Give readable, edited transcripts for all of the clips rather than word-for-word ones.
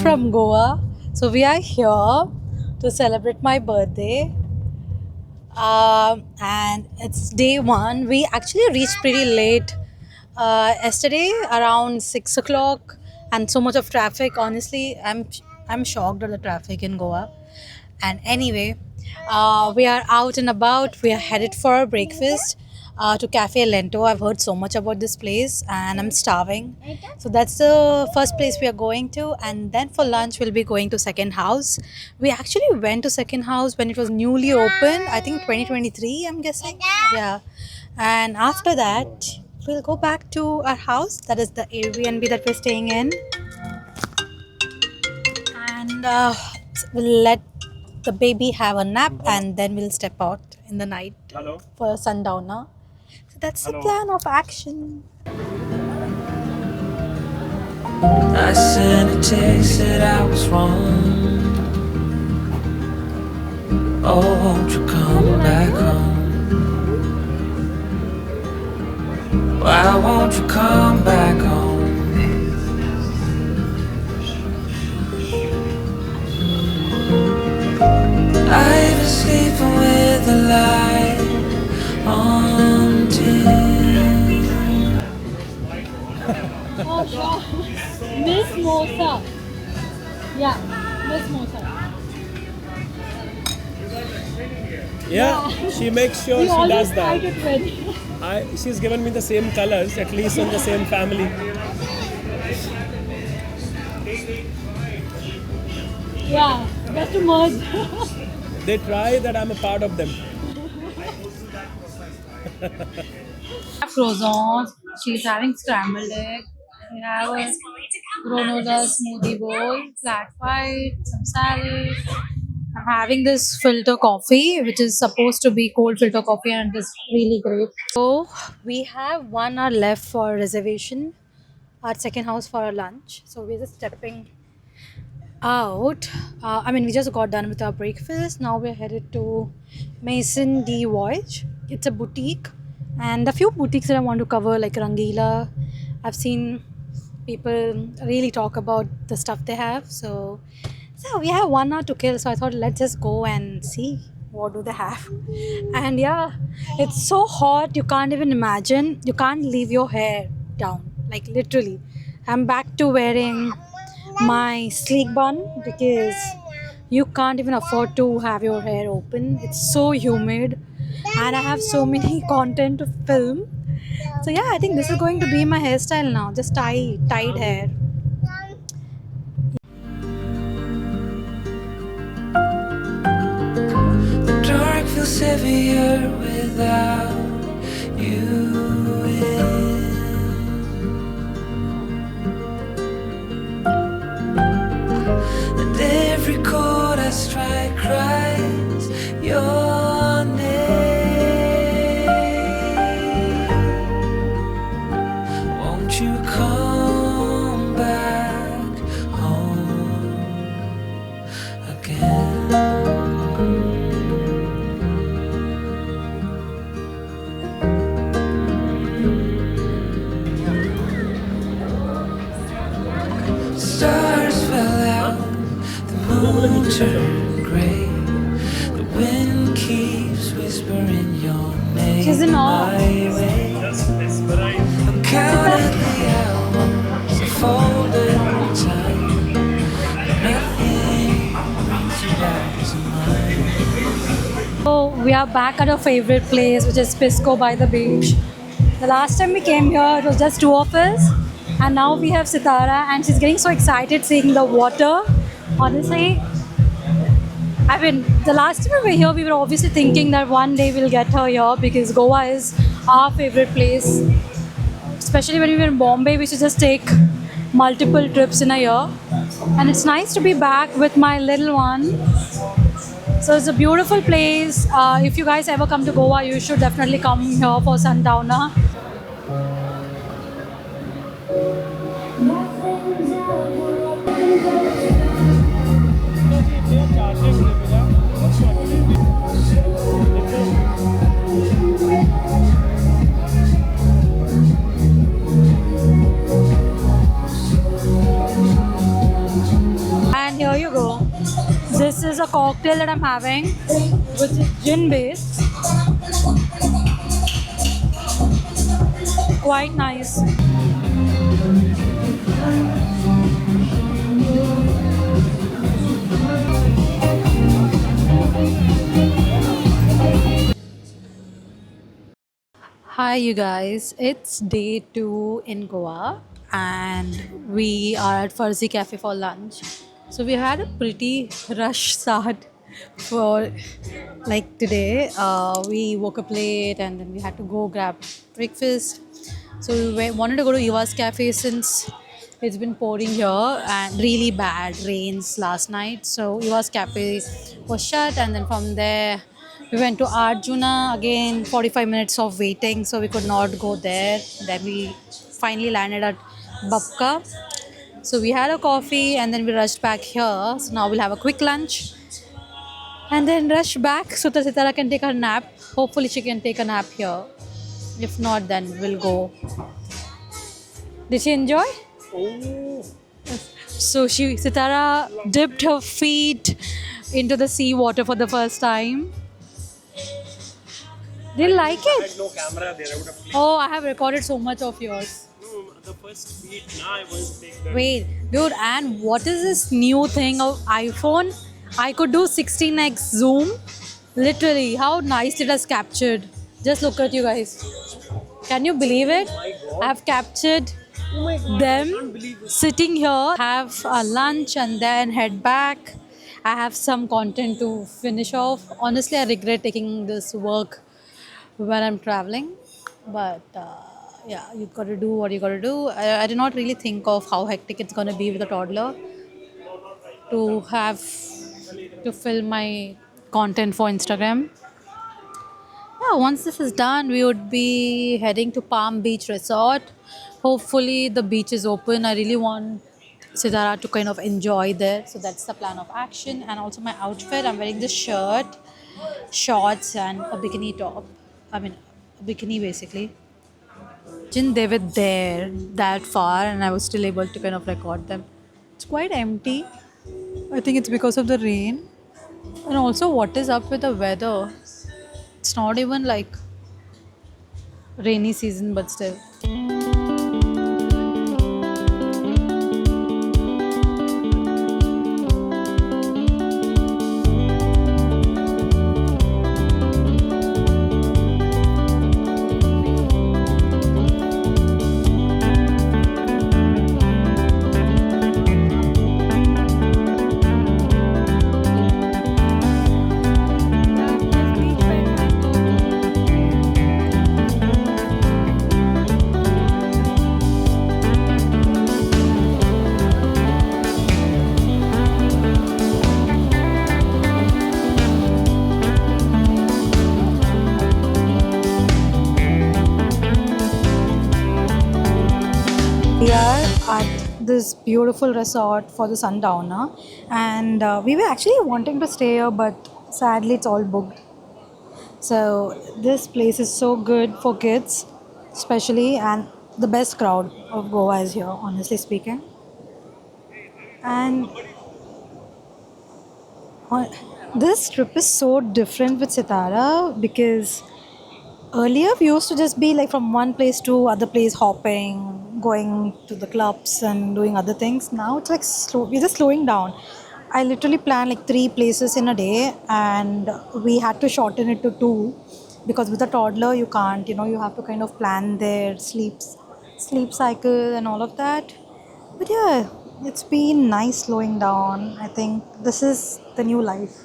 from Goa. So we are here to celebrate my birthday. And it's day one. We actually reached pretty late yesterday, around 6 o'clock, and so much of traffic. Honestly, I'm shocked at the traffic in Goa. And anyway, we are out and about. We are headed for breakfast to Cafe Lento. I've heard so much about this place and I'm starving. So that's the first place we are going to. And then for lunch, we'll be going to Second House. We actually went to Second House when it was newly opened, I think 2023, I'm guessing. Yeah. And after that, we'll go back to our house. That is the Airbnb that we're staying in. And we'll let the baby have a nap and then we'll step out in the night for sundowner. So that's the plan of action. I sent a text that I was wrong. Oh, won't you come back home? Why won't you come back home? I've been sleeping with the light on dim. Oh, wow. Miss Mosa. Yeah, Miss Mosa. Yeah, she makes sure she does that. With. She's given me the same colors, at least in the same family. Yeah, just to merge. They try that I'm a part of them. Croissants. She's having scrambled egg. We have a granola smoothie bowl, flat white, some salad. I'm having this filter coffee, which is supposed to be cold filter coffee, and it is really great. So we have 1 hour left for reservation at Second House for our lunch. So we're just stepping out. We just got done with our breakfast. Now we're headed to Maison de Voyage. It's a boutique, and a few boutiques that I want to cover, like Rangila. I've seen people really talk about the stuff they have. So we have 1 hour to kill. So I thought let's just go and see what do they have. And yeah, it's so hot. You can't even imagine. You can't leave your hair down. Like literally, I'm back to wearing my sleek bun because you can't even afford to have your hair open. It's so humid and I have so many content to film. So yeah, I think this is going to be my hairstyle now. Just tied hair. The dark feels heavier without you in. And every chord I strike cries your name. Won't you come back home again? Stars fell out, the moon turned gray. The wind keeps whispering your name. She's in awe. My way. I'm counting the hours, I folded time. Nothing brings you back to mine. So we are back at our favorite place, which is Pisco by the beach. The last time we came here, it was just two of us. And now we have Sitara and she's getting so excited seeing the water. Honestly, the last time we were here, we were obviously thinking that one day we'll get her here because Goa is our favorite place. Especially when we were in Bombay, we should just take multiple trips in a year. And it's nice to be back with my little one. So it's a beautiful place. If you guys ever come to Goa, you should definitely come here for sundowner. And here you go. This is a cocktail that I'm having, which is gin based. Quite nice. Hi, you guys. It's day 2 in Goa, and we are at Farzi Cafe for lunch. So we had a pretty rush start for like today. We woke up late, and then we had to go grab breakfast. So wanted to go to Iva's Cafe since it's been pouring here and really bad rains last night. So Iva's Cafe was shut, and then from there we went to Arjuna again. 45 minutes of waiting, so we could not go there. Then we finally landed at Babka. So we had a coffee and then we rushed back here. So now we'll have a quick lunch and then rush back so that Sitara can take her nap. Hopefully she can take a nap here. If not, then we'll go. Did she enjoy? Oh, So Sitara dipped her feet into the sea water for the first time. Did you like I it? had no camera there. I would have played. Oh, I have recorded so much of yours. No, the first beat. Now I was take that. Wait, dude, and what is this new thing of iPhone? I could do 16x zoom. Literally, how nicely it has captured. Just look at you guys. Can you believe it? I've captured Oh my god! I them can't believe this. sitting here, have a lunch, and then head back. I have some content to finish off. Honestly, I regret taking this work when I'm traveling, but yeah, you got to do what you got to do. I did not really think of how hectic it's gonna be with a toddler to have to film my content for Instagram. Yeah, once this is done, we would be heading to Palm Beach Resort. Hopefully, the beach is open. I really want Sidara to kind of enjoy there. So that's the plan of action. And also my outfit. I'm wearing this shirt, shorts, and a bikini top. I mean, a bikini basically. Imagine they were there that far, and I was still able to kind of record them. It's quite empty. I think it's because of the rain. And also, what is up with the weather? It's not even like rainy season, but still. We are at this beautiful resort for the Sundowner, and we were actually wanting to stay here, but sadly it's all booked. So this place is so good for kids, especially, and the best crowd of Goa is here, honestly speaking. And this trip is so different with Sitara because earlier we used to just be like from one place to other place hopping, going to the clubs and doing other things. Now it's like slow. We're just slowing down. I literally planned like 3 places in a day, and we had to shorten it to 2 because with a toddler you can't. You have to kind of plan their sleep cycle and all of that. But yeah, it's been nice slowing down. I think this is the new life.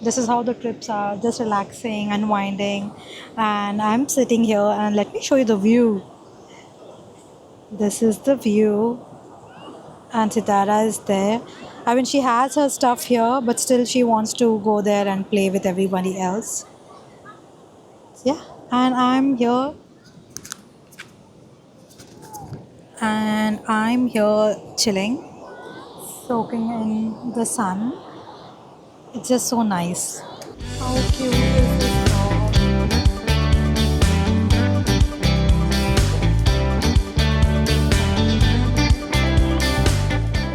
This is how the trips are, just relaxing, unwinding. And I'm sitting here, and let me show you the view. This is the view, and Sitara is there. I mean, she has her stuff here, but still she wants to go there and play with everybody else. Yeah, and I'm here. And I'm here chilling, soaking in the sun. It's just so nice. How cute is this dog?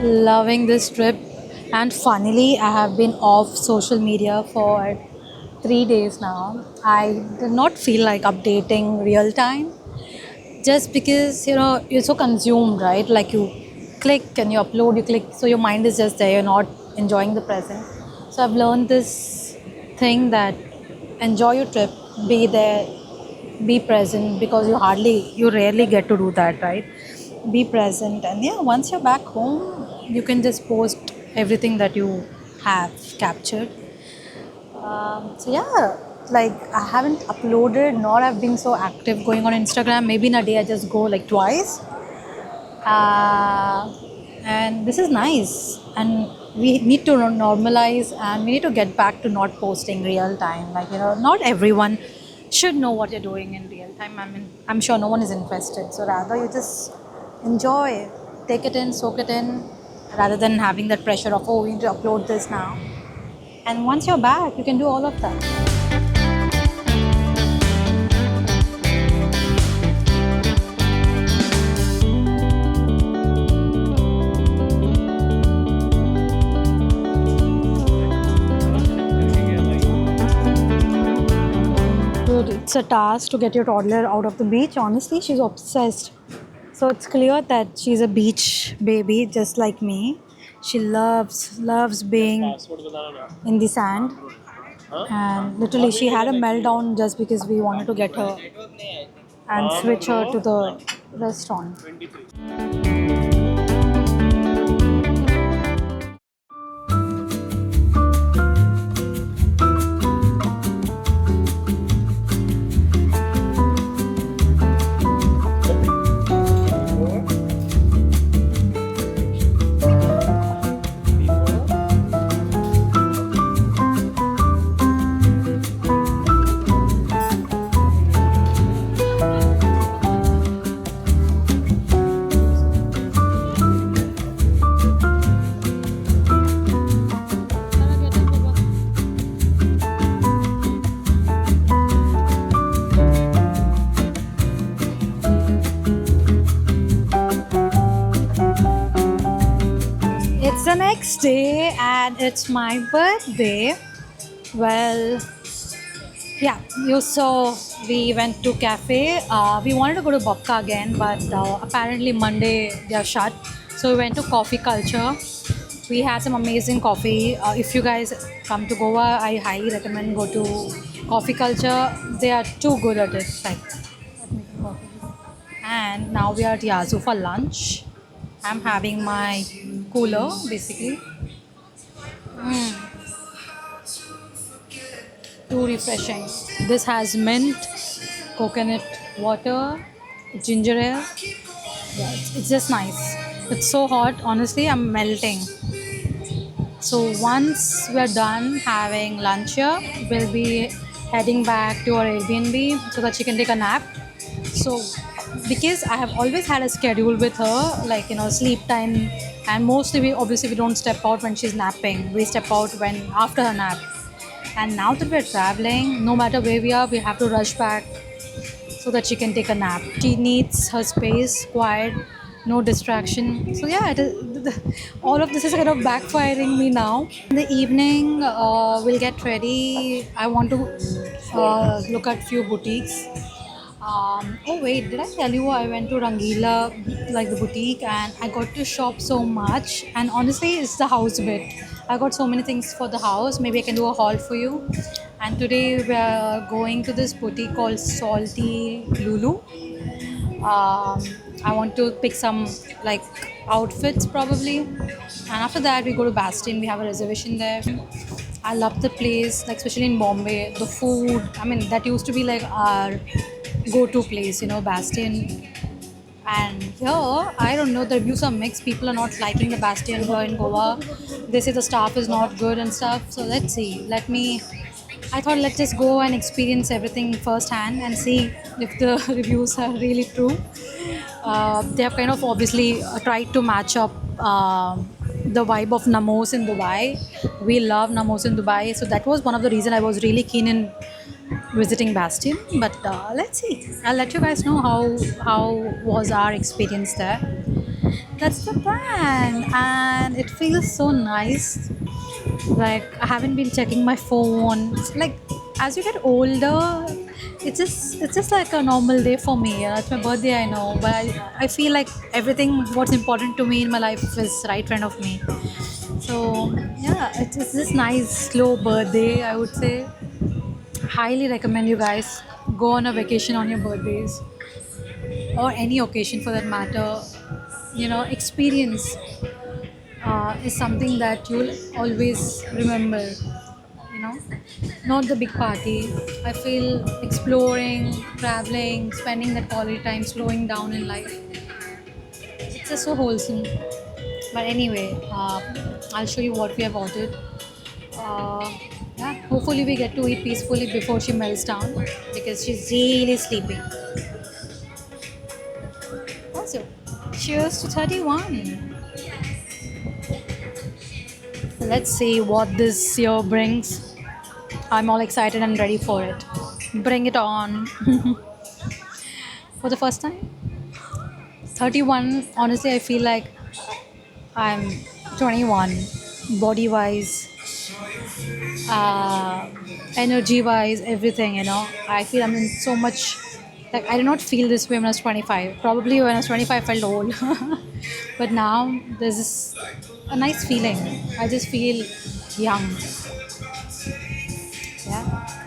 Loving this trip. And finally, I have been off social media for 3 days now. I did not feel like updating real time just because you're so consumed, right? Like you click and you upload, you click, so your mind is just there, you're not enjoying the present. So I've learned this thing that enjoy your trip, be there, be present, because you rarely get to do that, right? Be present, and yeah, once you're back home you can just post everything that you have captured. So yeah, like I haven't uploaded nor I've been so active going on Instagram. Maybe in a day I just go like twice. Uh, and this is nice. And we need to normalize and we need to get back to not posting real time. Like, not everyone should know what you're doing in real time. I mean, I'm sure no one is invested. So rather you just enjoy, take it in, soak it in, rather than having that pressure of, oh, we need to upload this now. And once you're back, you can do all of that. Dude, it's a task to get your toddler out of the beach. Honestly, she's obsessed. So it's clear that she's a beach baby, just like me. She loves being in the sand. And literally, she had a meltdown just because we wanted to get her and switch her to the restaurant. It's the next day and it's my birthday. Well, yeah, you saw we went to cafe. We wanted to go to Babka again, but apparently Monday they are shut. So we went to Coffee Culture. We had some amazing coffee. If you guys come to Goa, I highly recommend go to Coffee Culture. They are too good at it. Like, let me take coffee. And now we are at Yazoo for lunch. I'm having my cooler basically. Too refreshing. This has mint, coconut water, ginger ale. Yeah, it's just nice. It's so hot, honestly, I'm melting. So once we're done having lunch here, we'll be heading back to our Airbnb so that she can take a nap. So because I have always had a schedule with her, like sleep time, and mostly we don't step out when she's napping. We step out when after her nap. And now that we're traveling, no matter where we are, we have to rush back so that she can take a nap. She needs her space, quiet, no distraction. So yeah, all of this is kind of backfiring me now. In the evening, we'll get ready. I want to look at few boutiques. Oh wait, did I tell you I went to Rangila, like the boutique, and I got to shop so much. And honestly, it's the house bit. I got so many things for the house. Maybe I can do a haul for you. And today we are going to this boutique called Salty Lulu. I want to pick some like outfits probably. And after that, we go to Bastion. We have a reservation there. I love the place, like especially in Bombay. The food. I mean, that used to be like our go-to place, Bastion. And here, I don't know, the reviews are mixed. People are not liking the Bastion here in Goa. They say the staff is not good and stuff. So let's see. I thought let's just go and experience everything firsthand and see if the reviews are really true. They have kind of obviously tried to match up the vibe of Namos in Dubai. We love Namos in Dubai. So that was one of the reasons I was really keen in visiting Bastion. But let's see. I'll let you guys know how was our experience there. That's the plan, and it feels so nice. Like I haven't been checking my phone. Like as you get older, it's just like a normal day for me. It's my birthday, I know, but I feel like everything what's important to me in my life is right in front of me. So yeah, it's this nice slow birthday, I would say. Highly recommend you guys go on a vacation on your birthdays or any occasion for that matter. Experience is something that you'll always remember. You know, not the big party. I feel exploring, traveling, spending that quality time, slowing down in life. It's just so wholesome. But anyway, I'll show you what we have ordered. Uh, yeah, hopefully we get to eat peacefully before she melts down because she's really sleeping. Also, cheers to 31. Let's see what this year brings. I'm all excited and ready for it. Bring it on. For the first time, 31, honestly, I feel like I'm 21, body wise, uh, energy wise, everything, I feel I'm in so much. Like, I did not feel this way when I was 25. Probably when I was 25, I felt old. But now, there's this a nice feeling. I just feel young. Yeah.